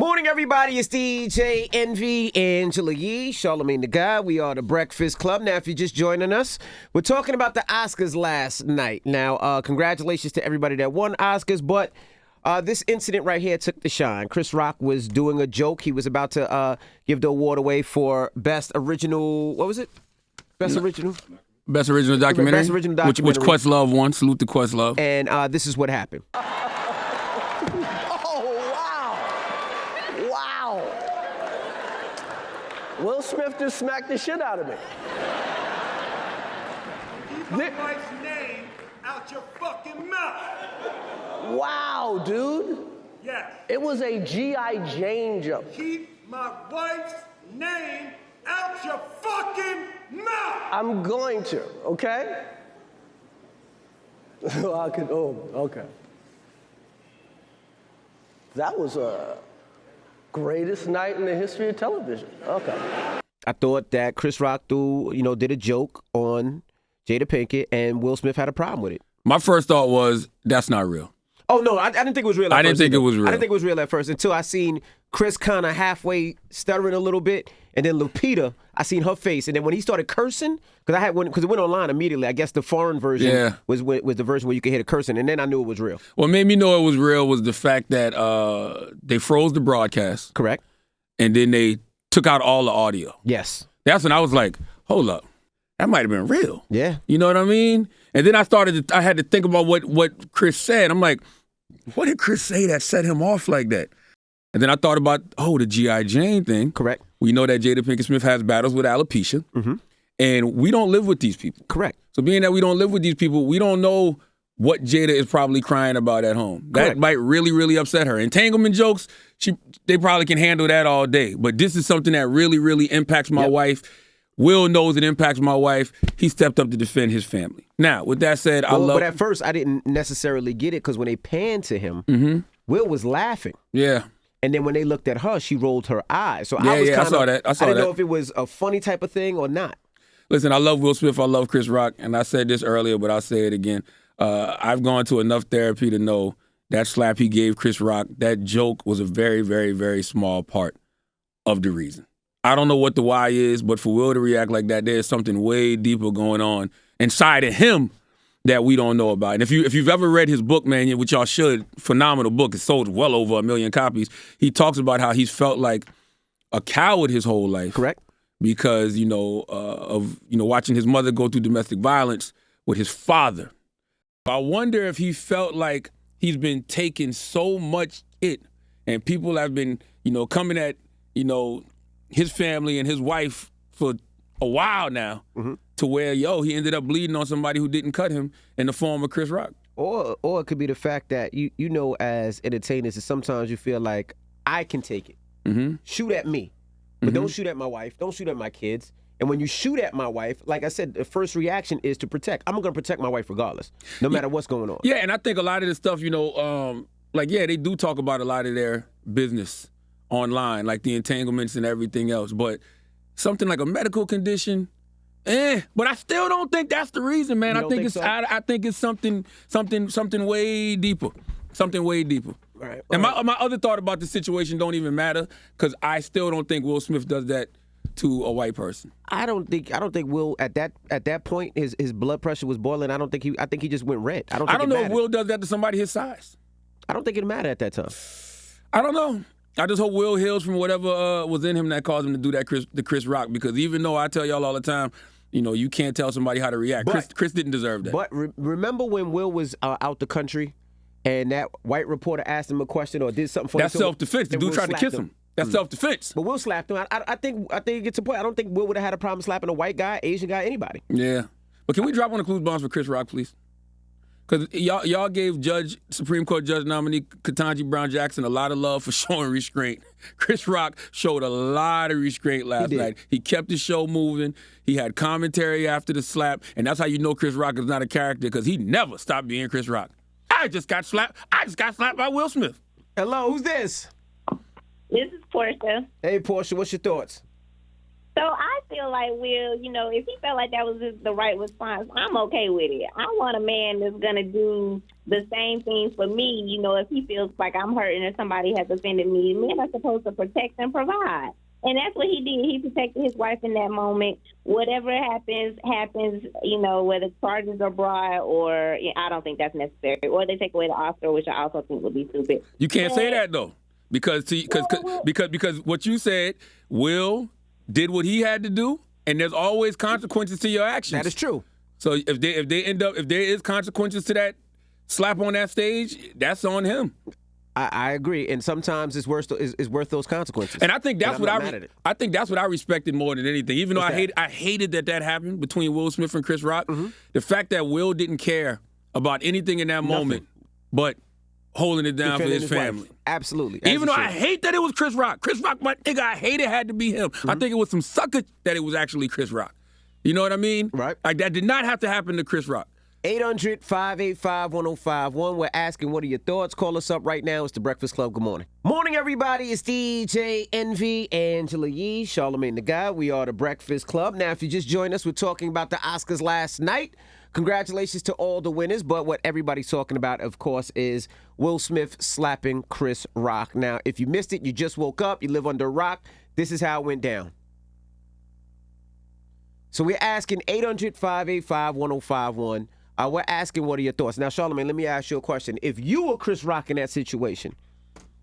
Morning, everybody. It's DJ Envy, Angela Yee, Charlamagne the Guy. We are the Breakfast Club. Now, if you're just joining us, we're talking about the Oscars last night. Now, congratulations to everybody that won Oscars, but this incident right here took the shine. Chris Rock was doing a joke. He was about to give the award away for Best Original, what was it? Best Original? Best Original Documentary. Best Original Documentary. Which Questlove won. Salute to Questlove. And this is what happened. Will Smith just smacked the shit out of me. Keep my wife's name out your fucking mouth. Wow, dude. Yes. It was a G.I. Jane joke. Keep my wife's name out your fucking mouth. I'm going to, okay? Okay. That was a greatest night in the history of television. Okay. I thought that Chris Rock did a joke on Jada Pinkett, and Will Smith had a problem with it. My first thought was, that's not real. Oh, no, I didn't think it was real at first. I didn't think it was real. I didn't think it was real at first until I seen Chris kind of halfway stuttering a little bit, and then Lupita, I seen her face, and then when he started cursing, because it went online immediately. I guess the foreign version was the version where you could hear the cursing, and then I knew it was real. What made me know it was real was the fact that they froze the broadcast. Correct. And then they took out all the audio. Yes. That's when I was like, hold up. That might have been real. Yeah. You know what I mean? And then I had to think about what Chris said. I'm like, what did Chris say that set him off like that? And then I thought about, the G.I. Jane thing. Correct. We know that Jada Pinkett Smith has battles with alopecia. Mm-hmm. And we don't live with these people. Correct. So being that we don't live with these people, we don't know what Jada is probably crying about at home. Correct. That might really, really upset her. Entanglement jokes, they probably can handle that all day. But this is something that really, really impacts my wife. Will knows it impacts my wife. He stepped up to defend his family. Now, with that said, But at first, I didn't necessarily get it because when they panned to him, Will was laughing. Yeah. And then when they looked at her, she rolled her eyes. So I saw that. I didn't know if it was a funny type of thing or not. Listen, I love Will Smith. I love Chris Rock. And I said this earlier, but I'll say it again. I've gone to enough therapy to know that slap he gave Chris Rock, that joke was a very, very, very small part of the reason. I don't know what the why is, but for Will to react like that, there's something way deeper going on inside of him that we don't know about. And if you've ever read his book, man, which y'all should, phenomenal book. It's sold well over 1 million copies. He talks about how he's felt like a coward his whole life. Correct. Because, of watching his mother go through domestic violence with his father. I wonder if he felt like he's been taking so much and people have been, coming at, his family and his wife for a while now to where, he ended up bleeding on somebody who didn't cut him in the form of Chris Rock. Or it could be the fact that, as entertainers, sometimes you feel like I can take it. Mm-hmm. Shoot at me, but don't shoot at my wife. Don't shoot at my kids. And when you shoot at my wife, like I said, the first reaction is to protect. I'm going to protect my wife regardless, no matter what's going on. Yeah, and I think a lot of this stuff, they do talk about a lot of their business online, like the entanglements and everything else. But something like a medical condition, but I still don't think that's the reason, man. I think it's something way deeper. Something way deeper. Right. And my other thought about the situation don't even matter, because I still don't think Will Smith does that to a white person. I don't think Will at that point his blood pressure was boiling. I think he just went red. I don't know if Will does that to somebody his size. I don't think it mattered at that time. I don't know. I just hope Will heals from whatever was in him that caused him to do that to Chris Rock, because even though I tell y'all all the time, you can't tell somebody how to react. Chris didn't deserve that. But remember when Will was out the country and that white reporter asked him a question or did something for him? That's self-defense. The dude tried to kiss him. That's self-defense. But Will slapped him. I think it gets to a point. I don't think Will would have had a problem slapping a white guy, Asian guy, anybody. Yeah. But can we drop one of the clues bombs for Chris Rock, please? Because y'all gave Supreme Court Judge nominee Ketanji Brown Jackson a lot of love for showing restraint. Chris Rock showed a lot of restraint last night. He kept the show moving. He had commentary after the slap. And that's how you know Chris Rock is not a character, because he never stopped being Chris Rock. I just got slapped by Will Smith. Hello, who's this? This is Portia. Hey, Portia, what's your thoughts? So I feel like Will, if he felt like that was just the right response, I'm okay with it. I want a man that's gonna do the same thing for me. If he feels like I'm hurting or somebody has offended me, men are supposed to protect and provide. And that's what he did. He protected his wife in that moment. Whatever happens, whether charges are brought or I don't think that's necessary. Or they take away the Oscar, which I also think would be stupid. You can't say that, though. Because what you said, Will did what he had to do, and there's always consequences to your actions. That is true. So if there is consequences to that slap on that stage, that's on him. I agree, and sometimes it's worth those consequences. And I think that's what I think that's what I respected more than anything. Even though I hated that happened between Will Smith and Chris Rock, the fact that Will didn't care about anything in that moment, but holding it down for his family. Wife. Absolutely. Even though I hate that it was Chris Rock. Chris Rock, my nigga, I hate it had to be him. I think it was some sucker that it was actually Chris Rock. You know what I mean? Right. Like, that did not have to happen to Chris Rock. 800-585-1051. We're asking, what are your thoughts? Call us up right now. It's The Breakfast Club. Good morning. Morning, everybody. It's DJ Envy, Angela Yee, Charlamagne the Guy. We are The Breakfast Club. Now, if you just joined us, we're talking about the Oscars last night. Congratulations to all the winners, but what everybody's talking about, of course, is Will Smith slapping Chris Rock. Now, if you missed it, you just woke up, you live under a rock, this is how it went down. So we're asking 800-585-1051. We're asking, what are your thoughts? Now, Charlamagne, let me ask you a question. If you were Chris Rock in that situation,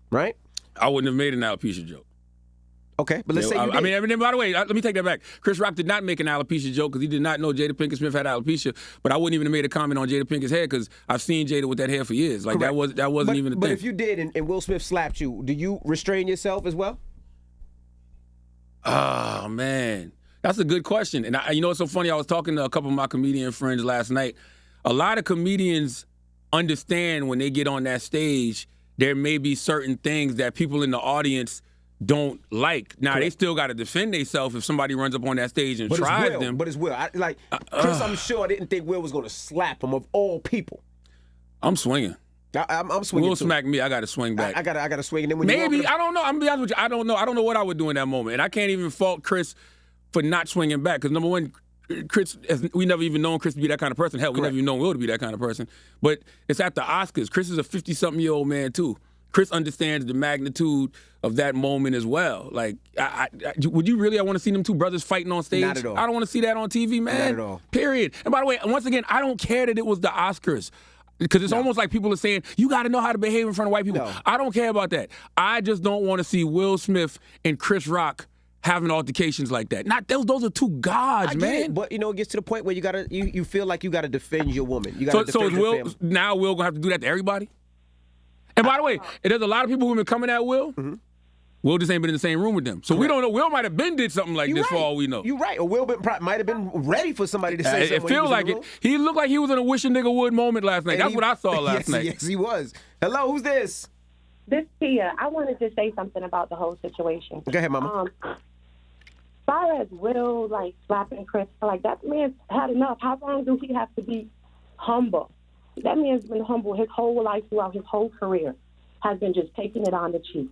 right? I wouldn't have made an alopecia joke. Okay, but let's say you did. I mean, by the way, let me take that back. Chris Rock did not make an alopecia joke because he did not know Jada Pinkett Smith had alopecia. But I wouldn't even have made a comment on Jada Pinkett's hair because I've seen Jada with that hair for years. Like, that wasn't even a thing. But if you did and Will Smith slapped you, do you restrain yourself as well? Oh, man. That's a good question. And you know what's so funny? I was talking to a couple of my comedian friends last night. A lot of comedians understand when they get on that stage, there may be certain things that people in the audience don't like. Now, they still got to defend themselves if somebody runs up on that stage and tries them. But it's Will. Chris, I'm sure, didn't think Will was going to slap him of all people. I'm swinging. I'm swinging. Will smack me, I got to swing back. I got to swing. And then when maybe, I don't know. I'm going to be honest with you. I don't know. I don't know what I would do in that moment. And I can't even fault Chris for not swinging back because, number one, Chris, we never even known Chris to be that kind of person. Hell, we never even known Will to be that kind of person. But it's at the Oscars. Chris is a 50-something-year-old man, too. Chris understands the magnitude of that moment as well. Like, would you really? I want to see them two brothers fighting on stage. Not at all. I don't want to see that on TV, man. Not at all. Period. And by the way, once again, I don't care that it was the Oscars. Because it's almost like people are saying, you got to know how to behave in front of white people. No. I don't care about that. I just don't want to see Will Smith and Chris Rock having altercations like that. Not those are two gods, man. But it gets to the point where you feel like you gotta defend your woman. You gotta defend your family. Now Will gonna have to do that to everybody? And by the way, there's a lot of people who've been coming at Will. Mm-hmm. Will just ain't been in the same room with them. So we don't know. Will might have been did something like this for all we know. You're right. Or Will might have been ready for somebody to say something. It feels like it. He looked like he was in a wish a nigga would moment last night. That's what I saw last night. Yes, he was. Hello, who's this? This Tia. I wanted to say something about the whole situation. Go ahead, Mama. As far as Will, slapping Chris, that man's had enough. How long do he have to be humble? That man's been humble his whole life throughout his whole career, has been just taking it on the cheek.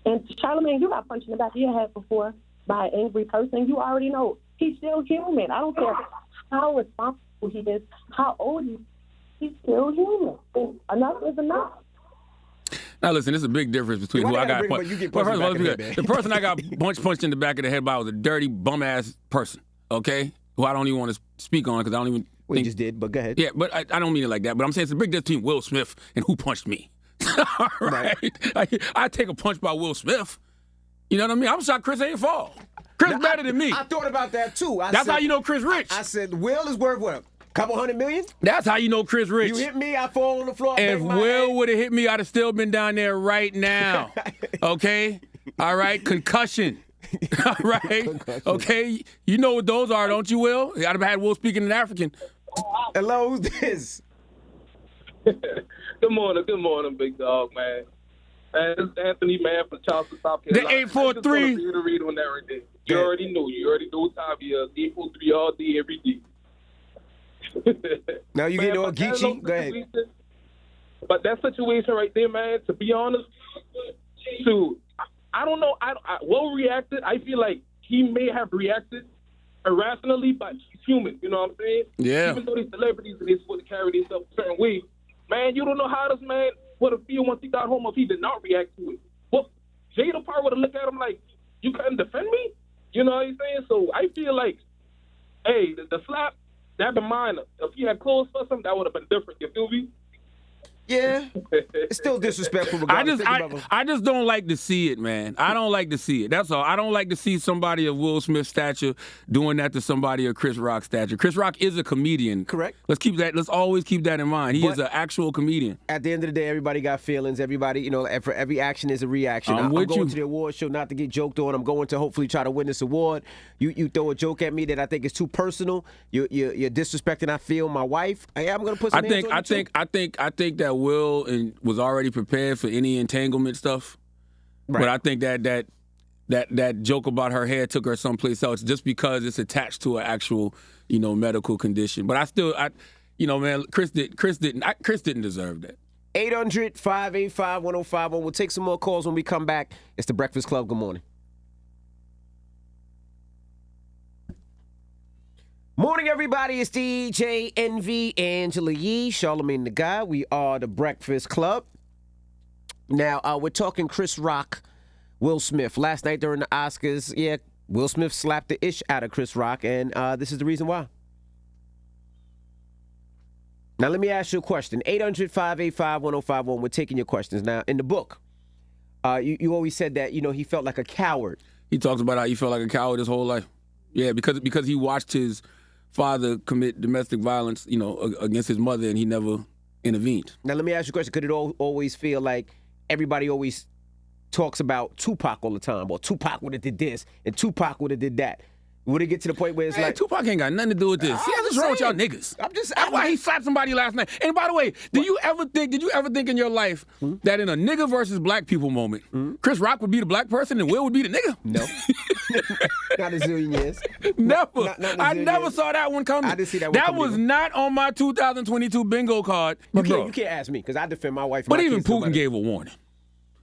And Charlamagne, you got punched in the back of your head before by an angry person. You already know he's still human. I don't care how responsible he is, how old he is. He's still human. And enough is enough. Now listen, there's a big difference between who I got punched. The person I got punched in the back of the head by was a dirty bum ass person. Okay, who I don't even want to speak on because I don't even. We just did, but go ahead. Yeah, but I don't mean it like that. But I'm saying it's a big difference between Will Smith and who punched me. All right. I take a punch by Will Smith. You know what I mean? I'm shocked Chris ain't fall. Chris better than me. I thought about that too. That's how you know Chris rich. I said Will is worth what? Couple $100 million? That's how you know Chris rich. You hit me, I fall on the floor. If Will would have hit me, I'd have still been down there right now. Okay? All right? Concussion. All right? Concussion. Okay? You know what those are, don't you, Will? I'd have had Will speaking in African. Hello, who's this? Good morning, big dog, man. This is Anthony, man, from Charleston, South Carolina. The 843. You already know. You already know what time it is. 843 all day, every day. Now you getting all geeky? Go ahead. But that situation right there, man, to be honest, I don't know. Will reacted. I feel like he may have reacted irrationally, but he's human. You know what I'm saying? Yeah. Even though they're celebrities and they're supposed to carry themselves a certain way, man, you don't know how this man would have feel once he got home if he did not react to it. Well, Jada Park would have looked at him like, you couldn't defend me? You know what I'm saying? So I feel like, hey, the slap, that been minor. If he had clothes for something, that would have been different. You feel me? Yeah, it's still disrespectful. Regardless. I just don't like to see it, man. I don't like to see it. That's all. I don't like to see somebody of Will Smith's stature doing that to somebody of Chris Rock's stature. Chris Rock is a comedian. Correct. Let's always keep that in mind. He is an actual comedian. At the end of the day, everybody got feelings. Everybody, you know, for every action is a reaction. I'm going you. to the award show not to get joked on. I'm going to hopefully try to win this award. You throw a joke at me that I think is too personal. You're disrespecting. I feel my wife. I'm going to put some hands on you too. I think that Will was already prepared for any entanglement stuff. Right. But I think that joke about her hair took her someplace else just because it's attached to an actual, medical condition. But man, Chris didn't deserve that. 800-585-1051. We'll take some more calls when we come back. It's the Breakfast Club. Good morning. Morning, everybody. It's DJ NV, Angela Yee, Charlamagne the Guy. We are the Breakfast Club. Now, we're talking Chris Rock, Will Smith. Last night during the Oscars, Will Smith slapped the ish out of Chris Rock, and this is the reason why. Now, let me ask you a question. 800-585-1051. We're taking your questions. Now, in the book, you always said that, he felt like a coward. He talks about how he felt like a coward his whole life. Yeah, because he watched his father commit domestic violence, against his mother, and he never intervened. Now, let me ask you a question. Could it always feel like everybody always talks about Tupac all the time? Or Tupac would have did this, and Tupac would have did that. Would it get to the point where it's like Tupac ain't got nothing to do with this? See, what's wrong with y'all niggas? That's why he slapped somebody last night. And by the way, did you ever think in your life that in a nigga versus black people moment, Chris Rock would be the black person and Will would be the nigga? No. Not a zillion years. Never. I never years. saw that one coming. I didn't see that one That coming was either. not on my 2022 bingo card. You can't ask me, because I defend my wife. But even Putin gave a warning.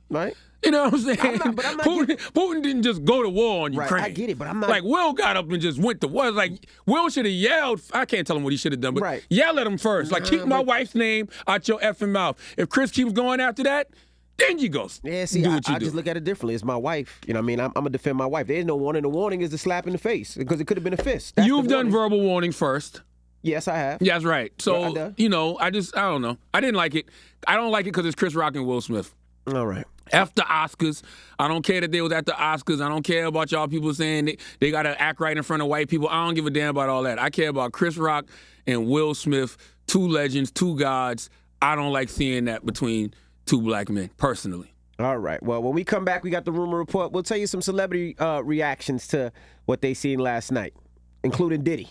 Right? You know what I'm saying? I'm not Putin didn't just go to war on Ukraine. Right, I get it, but I'm not. Like, Will got up and just went to war. Like, Will should have yelled. I can't tell him what he should have done, but yell at him first. Like, keep my wife's name out your effing mouth. If Chris keeps going after that, then you go. Yeah, see, I just look at it differently. It's my wife. You know what I mean? I'm going to defend my wife. There's no warning. The warning is the slap in the face, because it could have been a fist. You've done verbal warning first. Yes, I have. Yeah, that's right. So, I don't know. I didn't like it. I don't like it because it's Chris Rock and Will Smith. All right. After Oscars, I don't care that they was at the Oscars. I don't care about y'all people saying they got to act right in front of white people. I don't give a damn about all that. I care about Chris Rock and Will Smith, two legends, two gods. I don't like seeing that between two black men, personally. All right. Well, when we come back, we got the rumor report. We'll tell you some celebrity reactions to what they seen last night, including Diddy.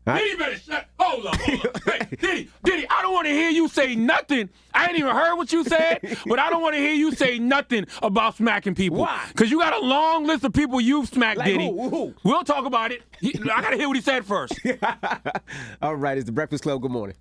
Diddy better shut. Hold up. Hey, Diddy, I don't want to hear you say nothing. I ain't even heard what you said, but I don't want to hear you say nothing about smacking people. Why? Because you got a long list of people you've smacked, like Diddy. Who? We'll talk about it. I got to hear what he said first. All right, it's the Breakfast Club. Good morning.